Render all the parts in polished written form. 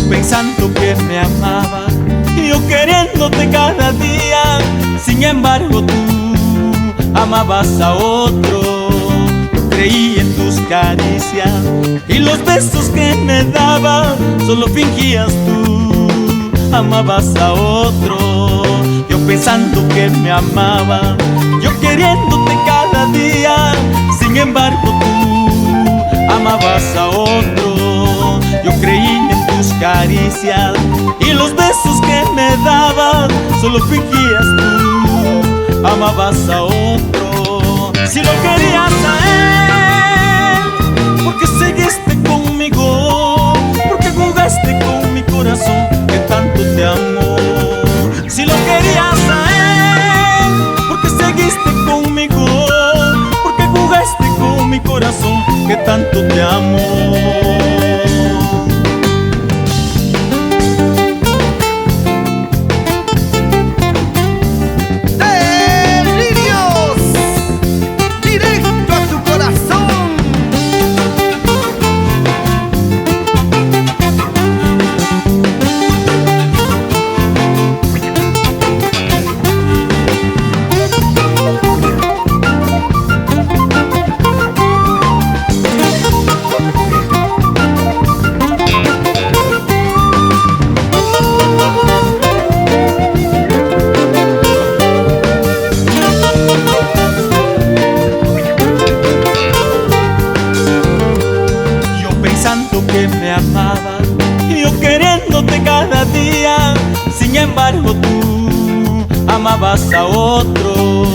Pensando que me amaba, yo queriéndote cada día. Sin embargo tú amabas a otro. Yo creí en tus caricias y los besos que me dabas, solo fingías tú, amabas a otro. Yo pensando que me amaba, yo queriéndote cada día. Sin embargo tú amabas a otro. Yo creí en tus caricias y los besos que me dabas, solo fingías tú, amabas a otro. Si lo querías a él, porque seguiste conmigo, porque jugaste con mi corazón que tanto te amó. Si lo querías a él, porque seguiste conmigo, porque jugaste con mi corazón que tanto te amó. Que me amaba, yo queriéndote cada día. Sin embargo tú amabas a otro.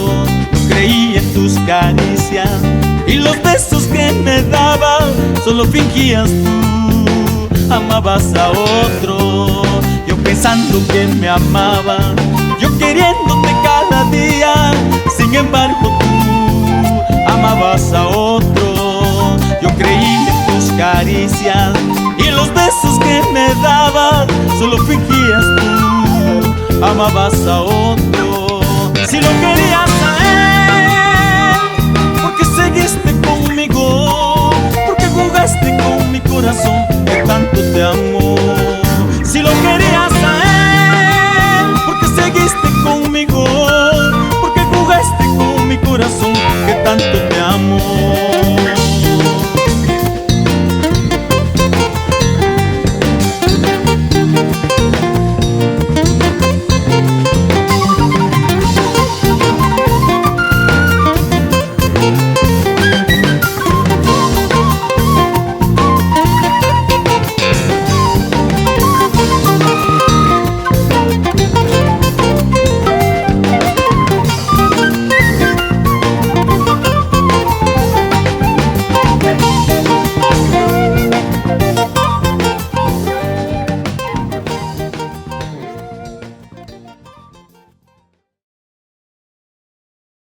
Yo creí en tus caricias y los besos que me dabas, solo fingías tú, amabas a otro. Yo pensando que me amaba, yo queriéndote cada día. Sin embargo tú amabas a otro. Yo creí en tus caricias y los besos que me dabas, solo fingías tú, amabas a otro. Si lo querías a él, porque seguiste conmigo, porque jugaste con mi corazón que tanto